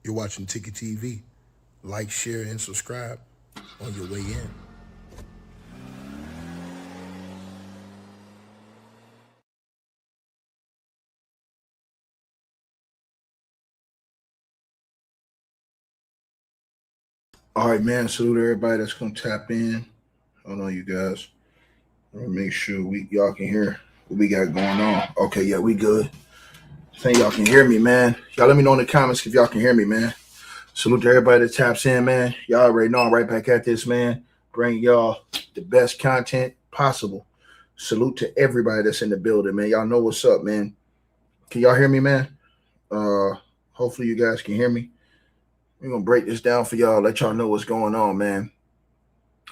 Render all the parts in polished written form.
You're watching Ticket TV. Like, share, and subscribe on your way in. All right, man. Salute everybody that's gonna tap in. Hold on, you guys. Let me make sure y'all can hear what we got going on. Okay, yeah, we good. Think y'all can hear me, man. Y'all let me know in the comments if y'all can hear me, man. Salute to everybody that taps in, man. Y'all already know I'm right back at this, man. Bring y'all the best content possible. Salute to everybody that's in the building, man. Y'all know what's up, man. Can y'all hear me, man? Hopefully you guys can hear me. We're gonna break this down for y'all, let y'all know what's going on, man.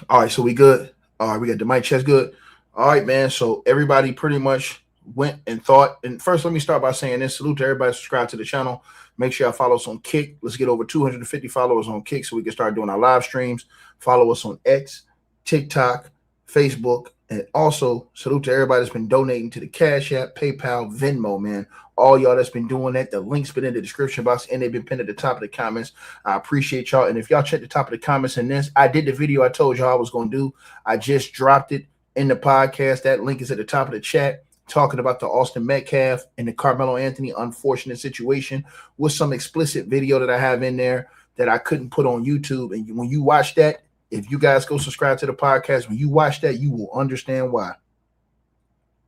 All right, so we good. All right, we got the mic chest good. All right, man. So everybody pretty much went and thought. And first, let me start by saying this. Salute to everybody subscribe to the channel. Make sure y'all follow us on Kick. Let's get over 250 followers on Kick so we can start doing our live streams. Follow us on X, TikTok, Facebook, and also salute to everybody that's been donating to the Cash App, PayPal, Venmo, man. All y'all that's been doing that, the link's been in the description box and they've been pinned at the top of the comments. I appreciate y'all. And if y'all check the top of the comments in this, I did the video I told y'all I was going to do. I just dropped it in the podcast. That link is at the top of the chat, talking about the Austin Metcalf and the Carmelo Anthony unfortunate situation with some explicit video that I have in there that I couldn't put on YouTube. And when you watch that, if you guys go subscribe to the podcast, when you watch that, you will understand why.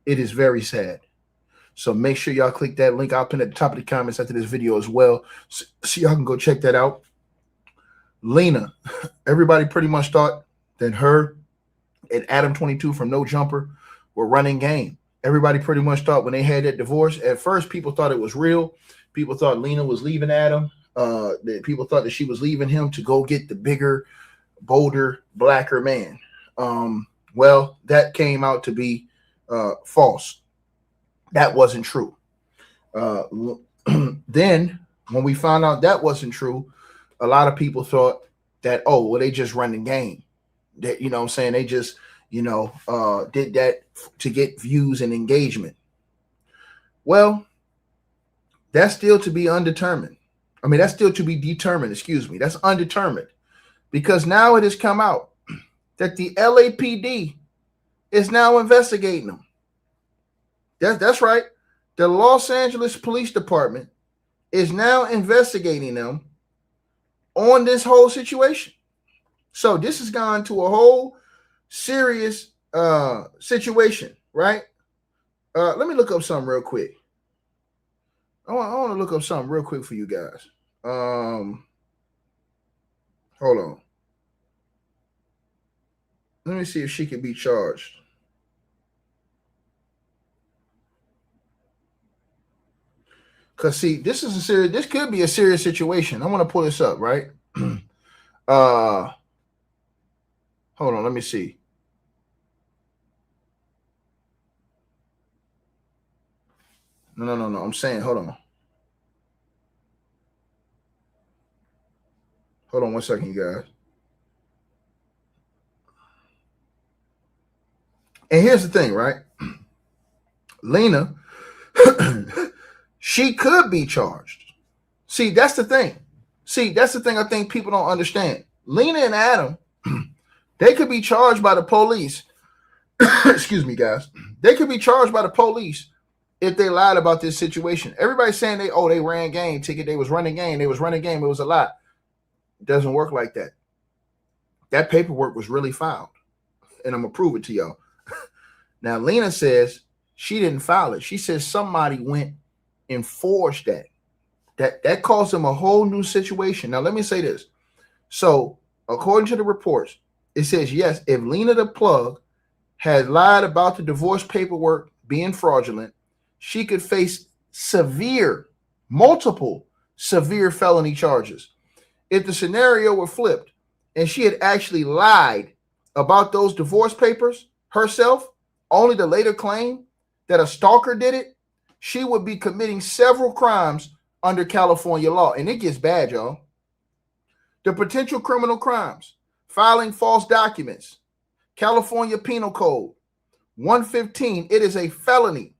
It is very sad. So make sure y'all click that link. I'll pin at the top of the comments after this video as well, so y'all can go check that out. Lena, everybody pretty much thought that her and Adam 22 from No Jumper were running game. Everybody pretty much thought when they had that divorce, at first people thought it was real. People thought Lena was leaving Adam. People thought that she was leaving him to go get the bigger, bolder, blacker man. Well, that came out to be false. That wasn't true. Then when we found out that wasn't true, a lot of people thought that, oh, well, they just run the game. That, you know what I'm saying? They just, did that to get views and engagement. Well, that's still to be undetermined. I mean, that's still to be determined, excuse me. That's undetermined. Because now it has come out that the LAPD is now investigating them. That's right. The Los Angeles Police Department is now investigating them on this whole situation. So this has gone to a whole serious situation, right? Let me look up something real quick. I want to look up something real quick for you guys. Hold on. Let me see if she can be charged. Because, see, this could be a serious situation. I want to pull this up, right? Hold on, let me see. No. I'm saying, hold on. Hold on 1 second, you guys. And here's the thing, right? Lena, she could be charged. See, that's the thing. I think people don't understand. Lena and Adam, they could be charged by the police. Excuse me, guys. They could be charged by the police if they lied about this situation. Everybody's saying they ran game, ticket, they was running game, it was a lie. It doesn't work like that. That paperwork was really filed. And I'm going to prove it to y'all. Now, Lena says she didn't file it. She says somebody went and forged that. That caused them a whole new situation. Now, let me say this. So, according to the reports, it says, yes, if Lena the plug had lied about the divorce paperwork being fraudulent, she could face multiple severe felony charges. If the scenario were flipped and she had actually lied about those divorce papers herself, only to later claim that a stalker did it, she would be committing several crimes under California law. And it gets bad, y'all. The potential criminal crimes: filing false documents, California Penal Code 115, it is a felony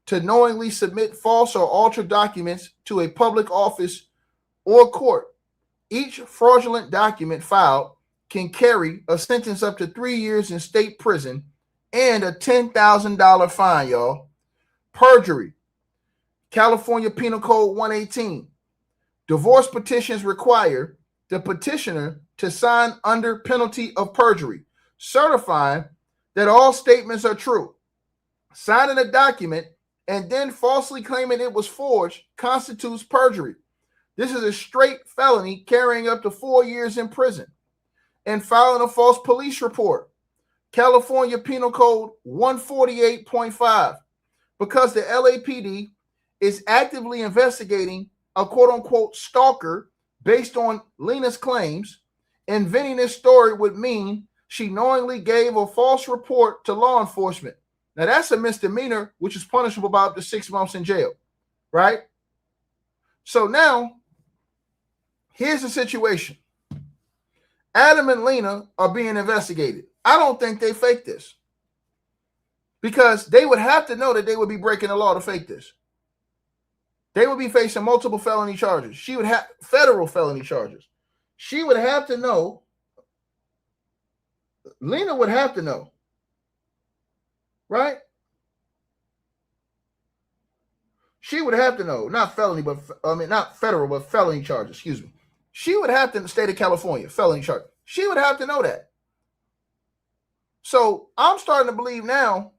to knowingly submit false or altered documents to a public office or court Each fraudulent document filed can carry a sentence up to 3 years in state prison and a $10,000 fine, y'all. Perjury. California Penal Code 118. Divorce petitions require the petitioner to sign under penalty of perjury, certifying that all statements are true. Signing a document and then falsely claiming it was forged constitutes perjury. This is a straight felony carrying up to 4 years in prison. And filing a false police report. California Penal Code 148.5. Because the LAPD is actively investigating a quote-unquote stalker based on Lena's claims, inventing this story would mean she knowingly gave a false report to law enforcement. Now, that's a misdemeanor, which is punishable by up to 6 months in jail, right? So now, here's the situation. Adam and Lena are being investigated. I don't think they faked this, because they would have to know that they would be breaking the law to fake this. They would be facing multiple felony charges. She would have federal felony charges. She would have to know. Lena would have to know, right? She would have to know, not felony, but not federal, but felony charges. Excuse me. She would have to, in the state of California, felony charge. She would have to know that. So I'm starting to believe now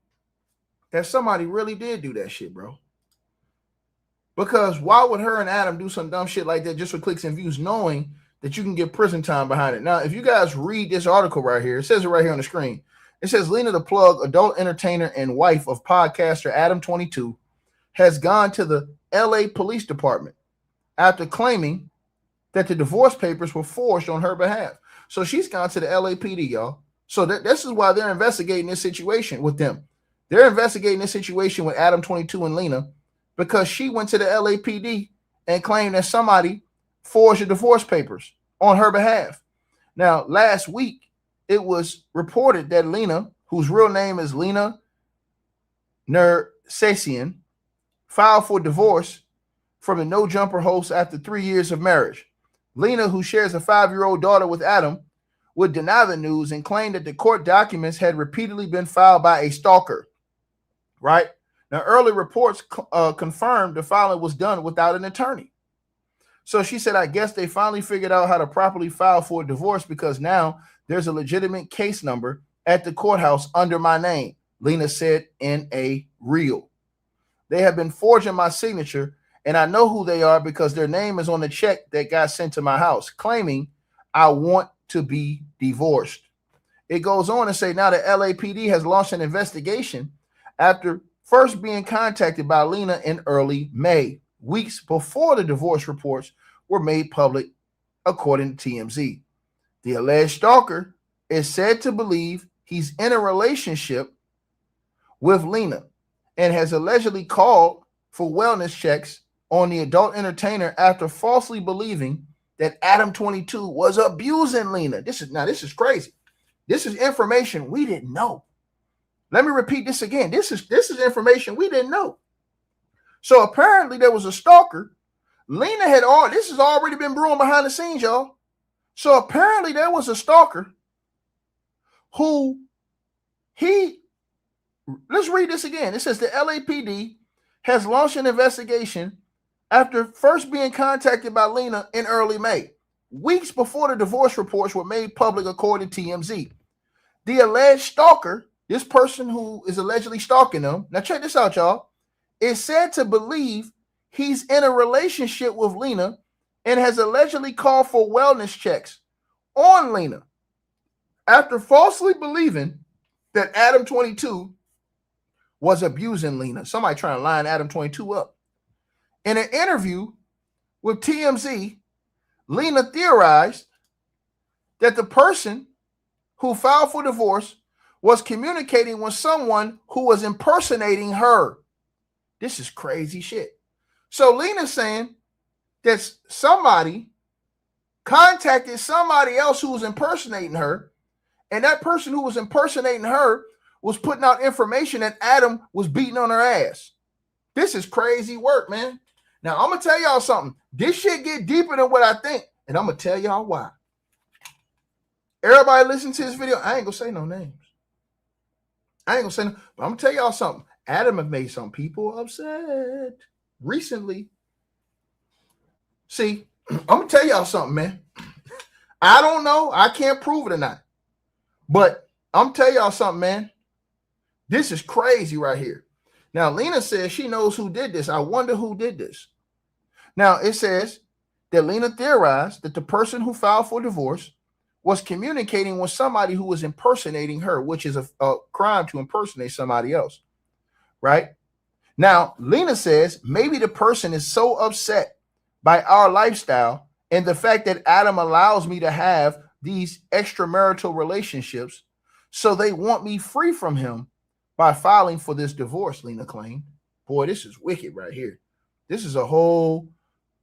that somebody really did do that shit, bro. Because why would her and Adam do some dumb shit like that just for clicks and views, knowing that you can get prison time behind it? Now, if you guys read this article right here, it says it right here on the screen. It says Lena the Plug, adult entertainer and wife of podcaster Adam 22, has gone to the LA Police Department after claiming that the divorce papers were forged on her behalf. So she's gone to the LAPD, y'all. So this is why they're investigating this situation with them. They're investigating this situation with Adam 22 and Lena, because she went to the LAPD and claimed that somebody forged the divorce papers on her behalf. Now, last week, it was reported that Lena, whose real name is Lena Nersesian, filed for divorce from the No Jumper host after 3 years of marriage. Lena, who shares a 5-year-old daughter with Adam, would deny the news and claim that the court documents had repeatedly been filed by a stalker, right? Now, early reports confirmed the filing was done without an attorney. So she said, I guess they finally figured out how to properly file for a divorce, because now there's a legitimate case number at the courthouse under my name, Lena said in a reel. They have been forging my signature, and I know who they are because their name is on the check that got sent to my house, claiming I want to be divorced. It goes on to say now the LAPD has launched an investigation after first being contacted by Lena in early May, weeks before the divorce reports were made public, according to TMZ. The alleged stalker is said to believe he's in a relationship with Lena and has allegedly called for wellness checks on the adult entertainer after falsely believing that Adam 22 was abusing Lena. This is crazy. This is information we didn't know. Let me repeat this again. This is information we didn't know. So apparently there was a stalker. Lena had this has already been brewing behind the scenes, y'all. So apparently there was a stalker who let's read this again. It says the LAPD has launched an investigation after first being contacted by Lena in early May, weeks before the divorce reports were made public, according to TMZ. The alleged stalker, this person who is allegedly stalking them, now check this out, y'all, is said to believe he's in a relationship with Lena and has allegedly called for wellness checks on Lena after falsely believing that Adam 22 was abusing Lena. Somebody trying to line Adam 22 up. In an interview with TMZ, Lena theorized that the person who filed for divorce was communicating with someone who was impersonating her. This is crazy shit. So Lena's saying that somebody contacted somebody else who was impersonating her, and that person who was impersonating her was putting out information that Adam was beating on her ass. This is crazy work, man. Now, I'm going to tell y'all something. This shit get deeper than what I think. And I'm going to tell y'all why. Everybody listen to this video. I ain't going to say no names. I ain't going to say no. But I'm going to tell y'all something. Adam have made some people upset recently. See, I'm going to tell y'all something, man. I don't know. I can't prove it or not. But I'm going to tell y'all something, man. This is crazy right here. Now, Lena says she knows who did this. I wonder who did this. Now, it says that Lena theorized that the person who filed for divorce was communicating with somebody who was impersonating her, which is a crime to impersonate somebody else, right? Now, Lena says maybe the person is so upset by our lifestyle and the fact that Adam allows me to have these extramarital relationships, so they want me free from him by filing for this divorce, Lena claimed. Boy, this is wicked right here. This is a whole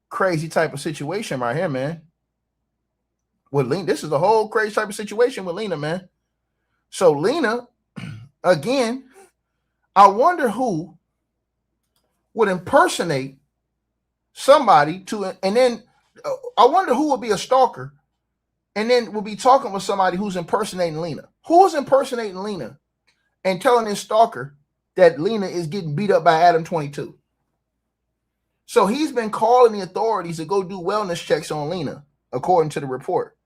crazy type of situation right here, man. With Lena, this is a whole crazy type of situation with Lena, man. So Lena, again, I wonder who would impersonate somebody to, and then I wonder who would be a stalker and then would be talking with somebody who's impersonating Lena. Who's impersonating Lena and telling this stalker that Lena is getting beat up by Adam 22? So he's been calling the authorities to go do wellness checks on Lena, according to the report,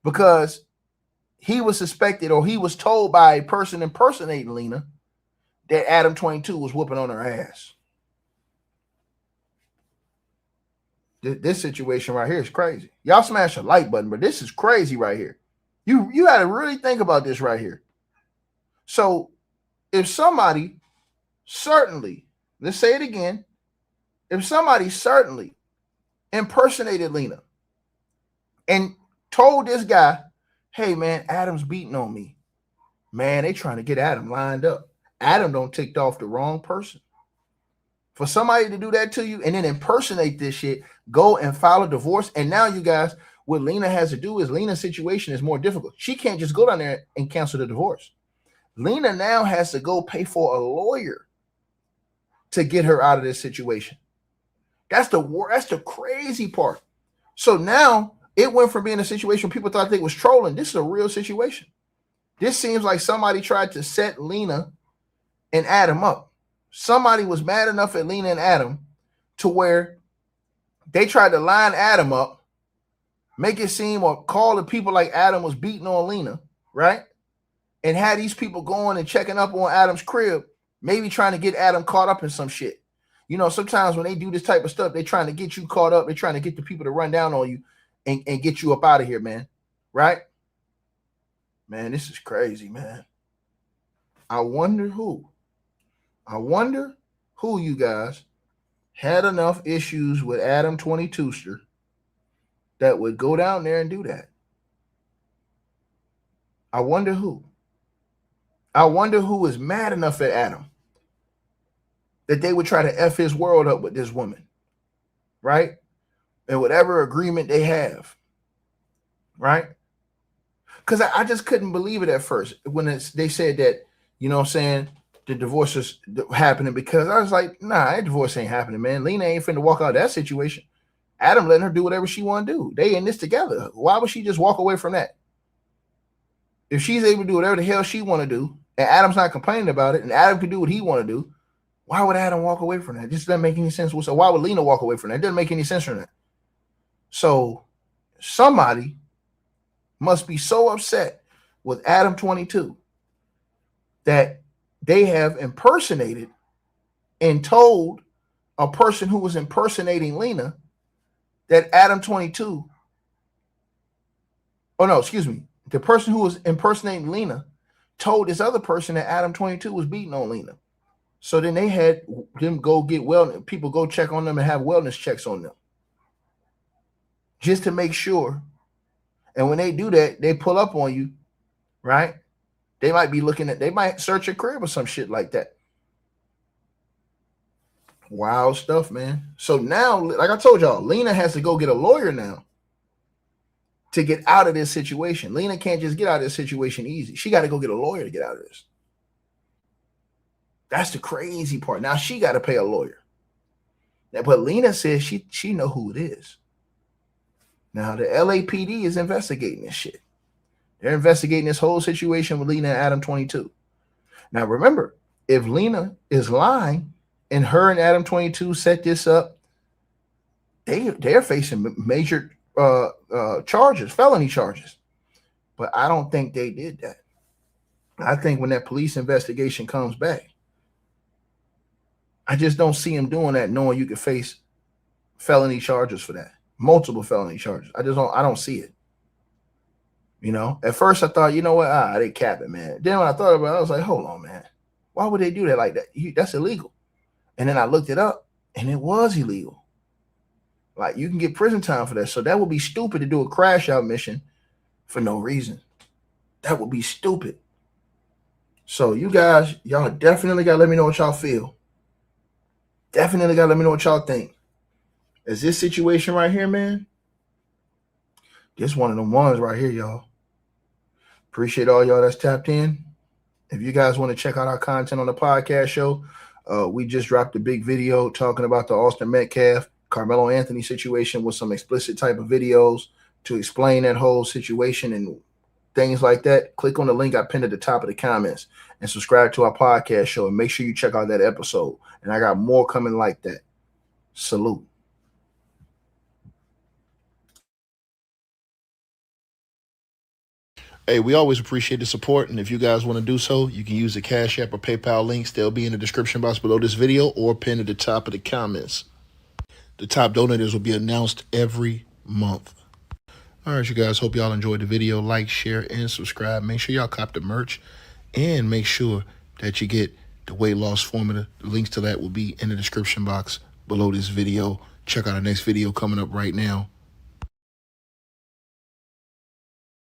because he was suspected, or he was told by a person impersonating Lena, that Adam 22 was whooping on her ass. This situation right here is crazy. Y'all smash a like button, but this is crazy right here. You got to really think about this right here. So if somebody certainly, let's say it again, if somebody certainly impersonated Lena and told this guy, hey man, Adam's beating on me. Man, they trying to get Adam lined up. Adam don't ticked off the wrong person. For somebody to do that to you and then impersonate this shit, go and file a divorce. And now you guys, what Lena has to do is Lena's situation is more difficult. She can't just go down there and cancel the divorce. Lena now has to go pay for a lawyer to get her out of this situation. That's the crazy part. So now it went from being a situation people thought they was trolling. This is a real situation. This seems like somebody tried to set Lena and Adam up. Somebody was mad enough at Lena and Adam to where they tried to line Adam up, make it seem or call the people like Adam was beating on Lena, right? And had these people going and checking up on Adam's crib, maybe trying to get Adam caught up in some shit. You know, sometimes when they do this type of stuff, they're trying to get you caught up. They're trying to get the people to run down on you and get you up out of here, man. Right? Man, this is crazy, man. I wonder who you guys had enough issues with Adam 22ster that would go down there and do that. I wonder who. I wonder who is mad enough at Adam that they would try to F his world up with this woman, right? And whatever agreement they have, right? Because I just couldn't believe it at first when they said that, you know what I'm saying, the divorce is happening, because I was like, nah, that divorce ain't happening, man. Lena ain't finna walk out of that situation. Adam letting her do whatever she want to do. They in this together. Why would she just walk away from that? If she's able to do whatever the hell she want to do, and Adam's not complaining about it, and Adam can do what he want to do, why would Adam walk away from that? It just doesn't make any sense. So why would Lena walk away from that? It doesn't make any sense from that. So somebody must be so upset with Adam 22 that they have impersonated and told a person who was impersonating Lena that Adam 22, oh no, excuse me, the person who was impersonating Lena told this other person that Adam 22 was beating on Lena. So then they had them go get wellness, people go check on them and have wellness checks on them just to make sure. And when they do that, they pull up on you, right? They might be looking at, they might search your crib or some shit like that. Wild stuff, man. So now, like I told y'all, Lena has to go get a lawyer now to get out of this situation. Lena can't just get out of this situation easy. She got to go get a lawyer to get out of this. That's the crazy part. Now she got to pay a lawyer. But Lena says she know who it is. Now, the LAPD is investigating this shit. They're investigating this whole situation with Lena and Adam 22. Now, remember, if Lena is lying and her and Adam 22 set this up, they're facing major charges, felony charges. But I don't think they did that. I think when that police investigation comes back, I just don't see him doing that, knowing you could face felony charges for that, multiple felony charges. I don't see it. You know, at first I thought, you know what, they capping, man. Then when I thought about it, I was like, hold on, man, why would they do that like that? That's illegal. And then I looked it up, and it was illegal. Like, you can get prison time for that. So that would be stupid to do a crash out mission for no reason. That would be stupid. So you guys, y'all definitely got to let me know what y'all feel. Definitely got to let me know what y'all think. Is this situation right here, man? This one of them ones right here, y'all. Appreciate all y'all that's tapped in. If you guys want to check out our content on the podcast show, we just dropped a big video talking about the Austin Metcalf, Carmelo Anthony situation with some explicit type of videos to explain that whole situation and things like that. Click on the link I pinned at the top of the comments and subscribe to our podcast show, and make sure you check out that episode. And I got more coming like that. Salute. Hey, we always appreciate the support, and if you guys want to do so, you can use the Cash App or PayPal links. They'll be in the description box below this video or pinned at the top of the comments. The top donators will be announced every month. All right, you guys, hope y'all enjoyed the video. Like, share, and subscribe. Make sure y'all cop the merch, and make sure that you get the weight loss formula. The links to that will be in the description box below this video. Check out our next video coming up right now.